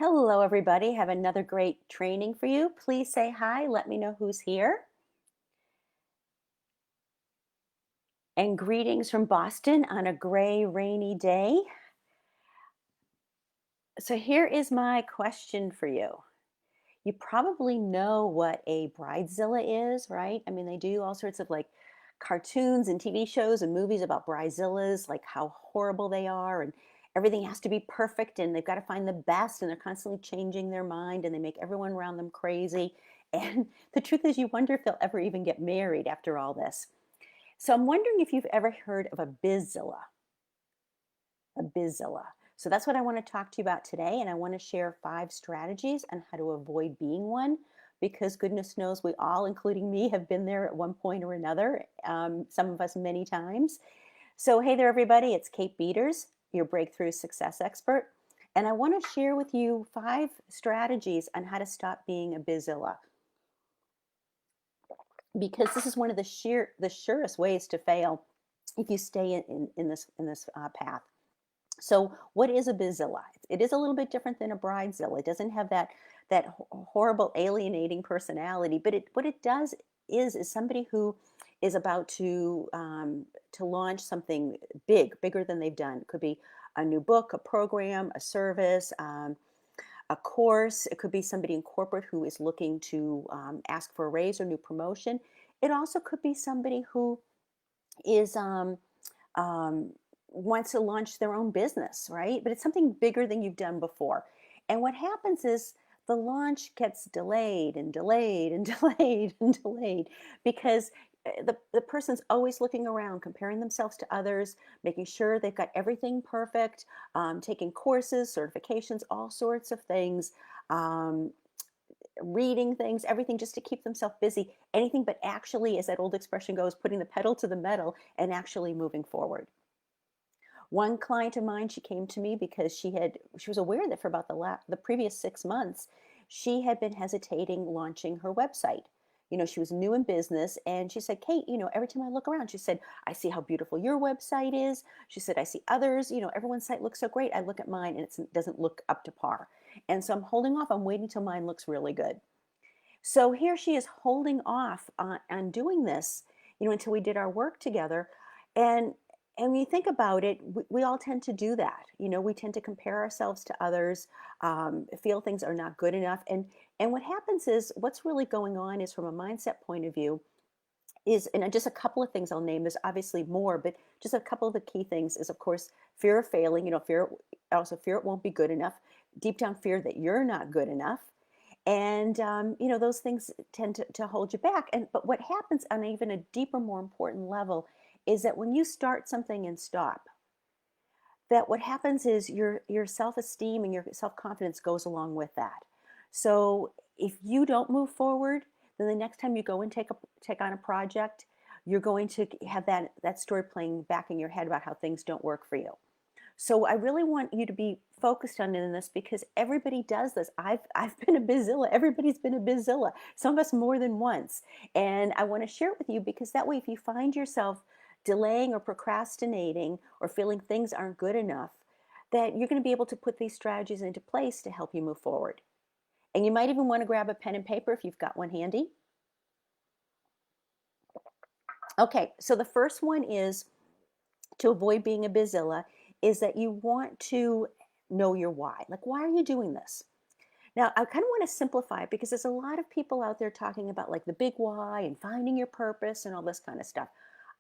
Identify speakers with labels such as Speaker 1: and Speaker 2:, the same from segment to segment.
Speaker 1: Hello, everybody. Have another great training for you. Please say hi. Let me know who's here. And greetings from Boston on a gray, rainy day. So, here is my question for you. You probably know what a bridezilla is, right? I mean, they do all sorts of like cartoons and TV shows and movies about bridezillas, like how horrible they are, and everything has to be perfect, and they've got to find the best, and they're constantly changing their mind, and they make everyone around them crazy. And the truth is, you wonder if they'll ever even get married after all this. So I'm wondering if you've ever heard of a bizilla. A Bizilla. So that's what I want to talk to you about today. And I want to share 5 strategies on how to avoid being one, because goodness knows we all, including me, have been there at one point or another, some of us many times. So, hey there, everybody. It's Kate Beaters, your breakthrough success expert. And I want to share with you 5 strategies on how to stop being a Bizilla, because this is one of the surest ways to fail if you stay in this path. So, what is a Bizilla? It is a little bit different than a Bridezilla. It doesn't have that horrible alienating personality, but what it does is somebody who is about to launch something bigger than they've done. It could be a new book, a program, a service, a course. It could be somebody in corporate who is looking to ask for a raise or new promotion. It also could be somebody who is um, wants to launch their own business, right? But it's something bigger than you've done before. And what happens is the launch gets delayed and delayed and delayed and delayed because the person's always looking around, comparing themselves to others, making sure they've got everything perfect, taking courses, certifications, all sorts of things. Um, Reading things, everything just to keep themselves busy, anything but actually, as that old expression goes, putting the pedal to the metal and actually moving forward. One client of mine, she came to me because she was aware that for about the previous 6 months, she had been hesitating launching her website. She was new in business, and she said, Kate, every time I look around, she said, I see how beautiful your website is. She said, I see others, everyone's site looks so great. I look at mine and it doesn't look up to par. And so I'm holding off. I'm waiting till mine looks really good. So here she is holding off on doing this, until we did our work together. And and when you think about it, we all tend to do that. We tend to compare ourselves to others, feel things are not good enough. And what happens is what's really going on is from a mindset point of view is, and just a couple of things I'll name, there's obviously more, but just a couple of the key things is, of course, fear of failing, fear it won't be good enough, deep down fear that you're not good enough. And those things tend to hold you back. But what happens on even a deeper, more important level is that when you start something and stop, that what happens is your self-esteem and your self-confidence goes along with that. So if you don't move forward, then the next time you go and take on a project, you're going to have that story playing back in your head about how things don't work for you. So I really want you to be focused on in this, because everybody does this. I've been a Bizilla. Everybody's been a Bizilla. Some of us more than once. And I want to share it with you, because that way, if you find yourself delaying or procrastinating or feeling things aren't good enough, that you're going to be able to put these strategies into place to help you move forward. And you might even want to grab a pen and paper if you've got one handy. Okay, so the first one is to avoid being a Bizilla, is that you want to know your why. Like, why are you doing this? Now, I kind of want to simplify it, because there's a lot of people out there talking about like the big why and finding your purpose and all this kind of stuff.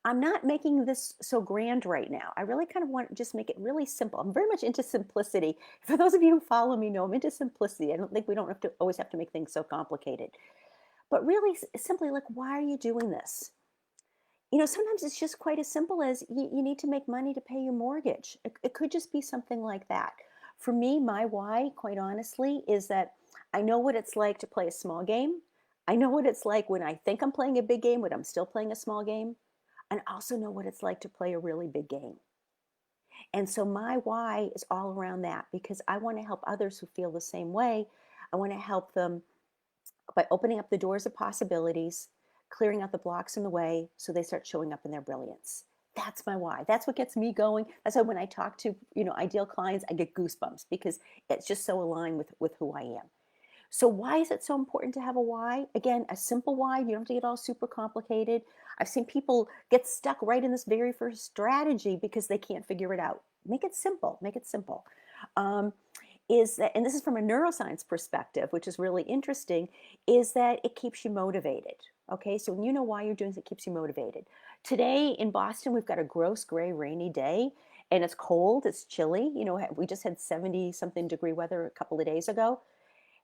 Speaker 1: I'm not making this so grand right now. I really kind of want to just make it really simple. I'm very much into simplicity. For those of you who follow me know I'm into simplicity. I don't think we don't have to always have to make things so complicated. But really simply, like, why are you doing this? Sometimes it's just quite as simple as you need to make money to pay your mortgage. It could just be something like that. For me, my why, quite honestly, is that I know what it's like to play a small game. I know what it's like when I think I'm playing a big game, but I'm still playing a small game. And I also know what it's like to play a really big game. And so my why is all around that, because I want to help others who feel the same way. I want to help them by opening up the doors of possibilities, clearing out the blocks in the way so they start showing up in their brilliance. That's my why. That's what gets me going. That's why when I talk to, ideal clients, I get goosebumps because it's just so aligned with who I am. So why is it so important to have a why? Again, a simple why. You don't have to get all super complicated. I've seen people get stuck right in this very first strategy because they can't figure it out. Make it simple. Make it simple. Um, is that, and this is from a neuroscience perspective, which is really interesting, is that it keeps you motivated. Okay, so when you know why you're doing it, it keeps you motivated. Today in Boston, we've got a gross, gray, rainy day, and it's cold, it's chilly. We just had 70 something degree weather a couple of days ago.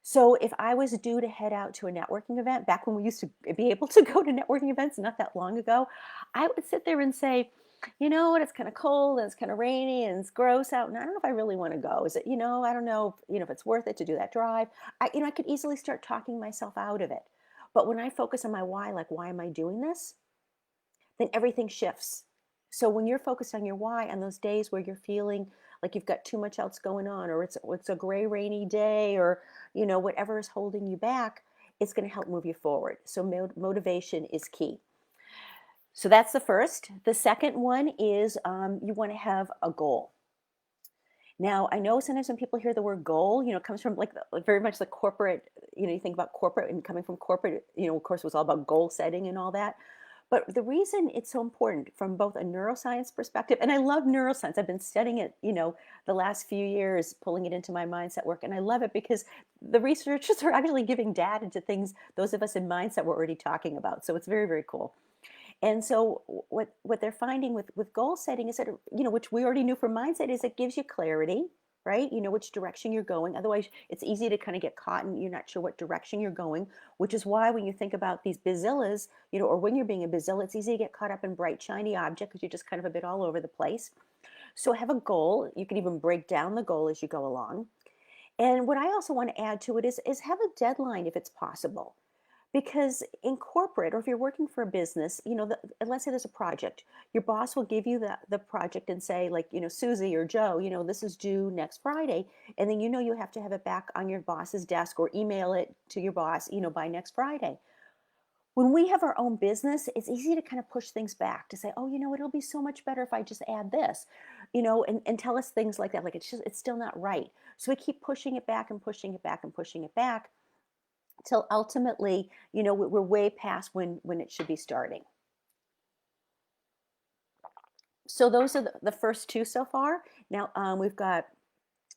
Speaker 1: So if I was due to head out to a networking event, back when we used to be able to go to networking events not that long ago, I would sit there and say, you know what, it's kind of cold and it's kind of rainy and it's gross out. And I don't know if I really want to go. Is it, I don't know, if it's worth it to do that drive. I could easily start talking myself out of it. But when I focus on my why, like, why am I doing this? Then everything shifts. So when you're focused on your why on those days where you're feeling like you've got too much else going on, or it's a gray, rainy day, or whatever is holding you back, it's going to help move you forward. So motivation is key. So that's the first. The second one is you want to have a goal. Now, I know sometimes when people hear the word goal, it comes from like very much the corporate, you think about corporate and coming from corporate, of course, it was all about goal setting and all that. But the reason it's so important from both a neuroscience perspective, and I love neuroscience. I've been studying it, the last few years, pulling it into my mindset work. And I love it because the researchers are actually giving data to things those of us in mindset were already talking about. So it's very, very cool. And so what they're finding with goal setting is that, which we already knew from mindset, is it gives you clarity, right? You know which direction you're going. Otherwise, it's easy to kind of get caught and you're not sure what direction you're going, which is why when you think about these Bizillas, or when you're being a Bizilla, it's easy to get caught up in bright, shiny object because you're just kind of a bit all over the place. So have a goal. You can even break down the goal as you go along. And what I also want to add to it is have a deadline if it's possible. Because in corporate, or if you're working for a business, let's say there's a project, your boss will give you the project and say, like, Susie or Joe, this is due next Friday. And then, you have to have it back on your boss's desk or email it to your boss, by next Friday. When we have our own business, it's easy to kind of push things back to say, oh, it'll be so much better if I just add this, and tell us things like that. Like, it's still not right. So we keep pushing it back and pushing it back and pushing it back till ultimately, we're way past when it should be starting. So those are the first two so far. Now we've got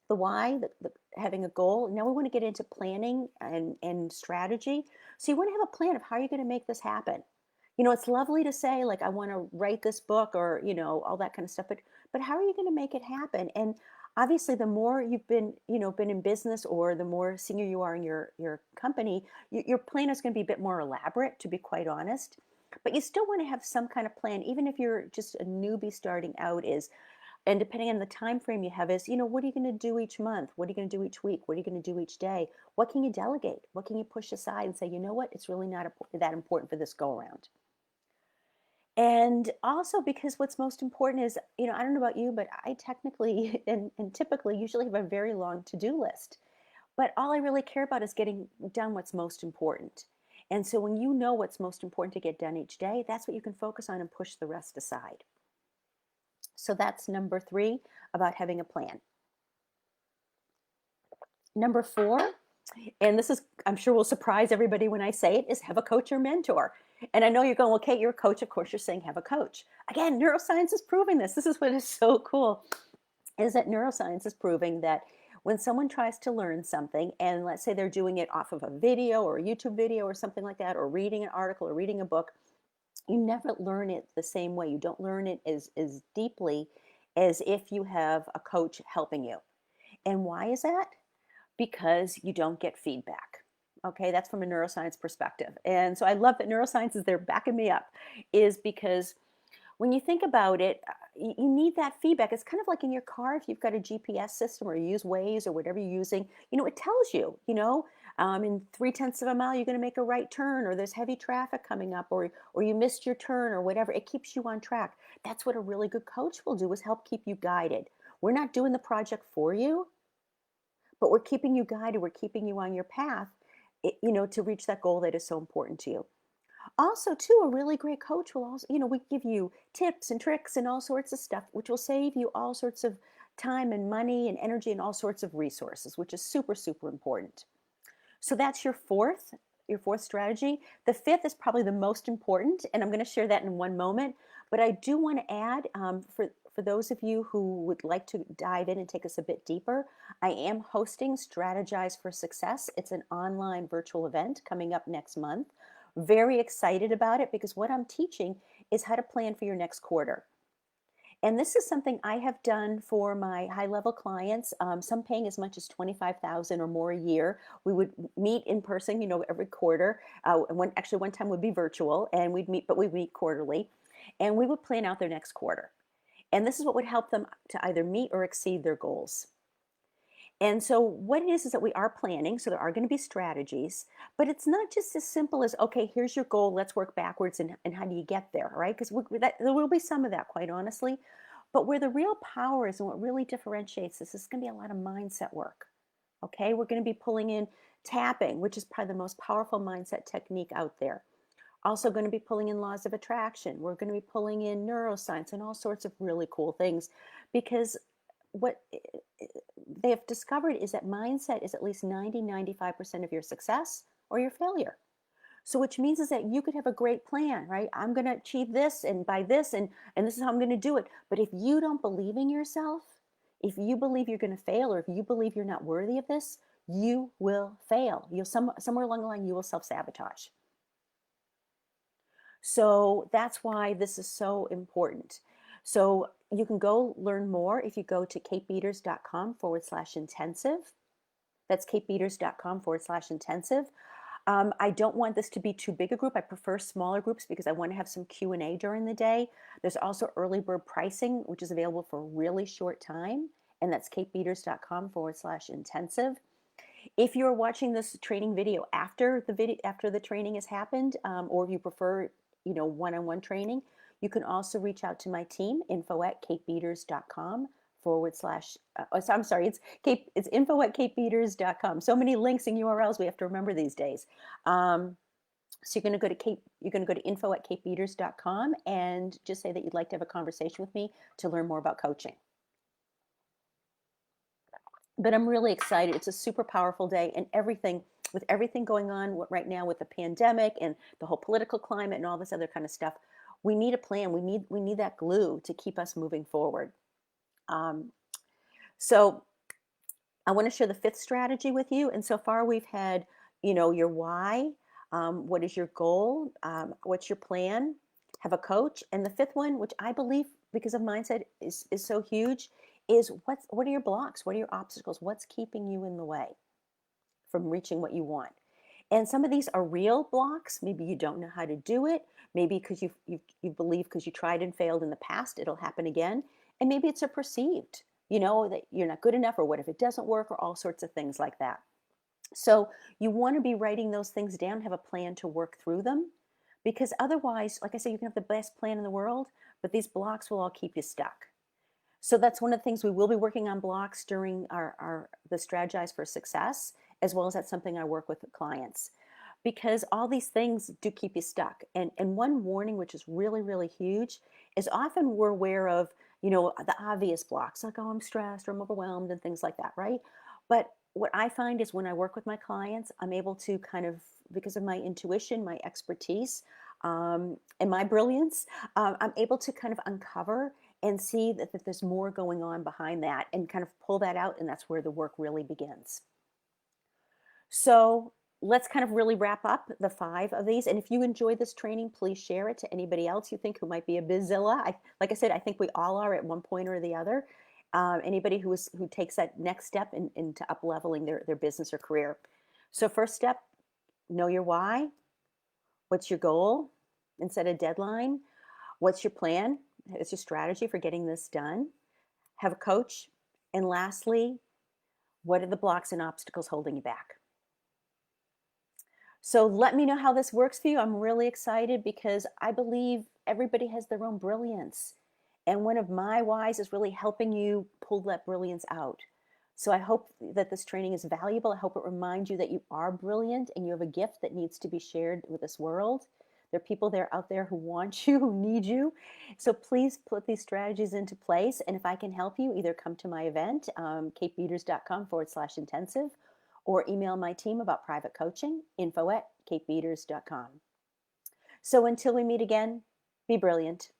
Speaker 1: the why, having a goal. Now we want to get into planning and strategy. So you want to have a plan of how you're going to make this happen. It's lovely to say, like, I want to write this book, or all that kind of stuff, but how are you going to make it happen? And obviously the more you've been in business, or the more senior you are in your company, your plan is going to be a bit more elaborate, to be quite honest. But you still want to have some kind of plan, even if you're just a newbie starting out. And depending on the time frame you have, is what are you going to do each month? What are you going to do each week? What are you going to do each day? What can you delegate? What can you push aside and say, what, it's really not that important for this go around? And also, because what's most important is, I don't know about you, but I technically and typically usually have a very long to-do list. But all I really care about is getting done what's most important. And so when you know what's most important to get done each day, that's what you can focus on and push the rest aside. So that's number 3 about having a plan. Number 4, and this is, I'm sure will surprise everybody when I say it, is have a coach or mentor. And I know you're going, well, Kate, you're a coach. Of course, you're saying have a coach. Again, neuroscience is proving this. This is what is so cool, is that neuroscience is proving that when someone tries to learn something, and let's say they're doing it off of a video or a YouTube video or something like that, or reading an article or reading a book, you never learn it the same way. You don't learn it as deeply as if you have a coach helping you. And why is that? Because you don't get feedback. Okay, that's from a neuroscience perspective. And so I love that neuroscience is there backing me up, is because when you think about it, you need that feedback. It's kind of like in your car, if you've got a GPS system or you use Waze or whatever you're using, it tells you, in 0.3 of a mile, you're going to make a right turn, or there's heavy traffic coming up, or you missed your turn, or whatever. It keeps you on track. That's what a really good coach will do, is help keep you guided. We're not doing the project for you, but we're keeping you guided. We're keeping you on your path, to reach that goal that is so important to you. Also, too, a really great coach will also, we give you tips and tricks and all sorts of stuff, which will save you all sorts of time and money and energy and all sorts of resources, which is super, super important. So that's your fourth strategy. The fifth is probably the most important, and I'm going to share that in one moment. But I do want to add, for those of you who would like to dive in and take us a bit deeper, I am hosting Strategize for Success. It's an online virtual event coming up next month. Very excited about it because what I'm teaching is how to plan for your next quarter. And this is something I have done for my high-level clients, some paying as much as 25,000 or more a year. We would meet in person, every quarter. One time would be virtual, and we'd meet quarterly, and we would plan out their next quarter. And this is what would help them to either meet or exceed their goals. And so what it is that we are planning. So there are going to be strategies, but it's not just as simple as, okay, here's your goal. Let's work backwards and how do you get there, right? Because there will be some of that, quite honestly. But where the real power is and what really differentiates this is going to be a lot of mindset work. Okay, we're going to be pulling in tapping, which is probably the most powerful mindset technique out there. Also going to be pulling in laws of attraction. We're going to be pulling in neuroscience and all sorts of really cool things because what they have discovered is that mindset is at least 95% of your success or your failure. So which means is that you could have a great plan, right? I'm going to achieve this and buy this and this is how I'm going to do it. But if you don't believe in yourself, if you believe you're going to fail or if you believe you're not worthy of this, you will fail. Somewhere along the line you will self-sabotage. So that's why this is so important. So you can go learn more if you go to katebeaters.com/intensive. That's katebeaters.com/intensive. I don't want this to be too big a group. I prefer smaller groups because I want to have some Q&A during the day. There's also early bird pricing, which is available for a really short time. And that's katebeaters.com/intensive. If you're watching this training video after the training has happened, or if you prefer, one-on-one training, you can also reach out to my team, info@katebeaters.com I'm sorry, it's info@katebeaters.com. So many links and URLs we have to remember these days. So you're going to go to info@katebeaters.com and just say that you'd like to have a conversation with me to learn more about coaching. But I'm really excited. It's a super powerful day, and with everything going on right now with the pandemic and the whole political climate and all this other kind of stuff, we need a plan. We need that glue to keep us moving forward. So I want to share the fifth strategy with you. And so far we've had, your why, what is your goal, what's your plan, have a coach. And the fifth one, which I believe because of mindset is so huge, is what are your blocks? What are your obstacles? What's keeping you in the way from reaching what you want? And some of these are real blocks. Maybe you don't know how to do it. Maybe because you believe because you tried and failed in the past, it'll happen again. And maybe it's a perceived, that you're not good enough, or what if it doesn't work, or all sorts of things like that. So you want to be writing those things down, have a plan to work through them, because otherwise, like I said, you can have the best plan in the world, but these blocks will all keep you stuck. So that's one of the things we will be working on blocks during the Strategize for Success, as well as that's something I work with clients, because all these things do keep you stuck. And one warning, which is really, really huge, is often we're aware of, the obvious blocks, like, oh, I'm stressed or I'm overwhelmed and things like that, right? But what I find is when I work with my clients, I'm able to kind of, because of my intuition, my expertise, and my brilliance, I'm able to kind of uncover and see that there's more going on behind that and kind of pull that out, and that's where the work really begins. So let's kind of really wrap up the 5 of these. And if you enjoyed this training, please share it to anybody else you think who might be a Bizilla. Like I said, I think we all are at one point or the other. Anybody who takes that next step into up-leveling their business or career. So first step, know your why. What's your goal? And set a deadline. What's your plan? It's your strategy for getting this done. Have a coach. And lastly, what are the blocks and obstacles holding you back? So let me know how this works for you. I'm really excited because I believe everybody has their own brilliance. And one of my whys is really helping you pull that brilliance out. So I hope that this training is valuable. I hope it reminds you that you are brilliant and you have a gift that needs to be shared with this world. There are people there out there who want you, who need you. So please put these strategies into place. And if I can help you, either come to my event, katebeaters.com/intensive, or email my team about private coaching, info@katebeaters.com. So until we meet again, be brilliant.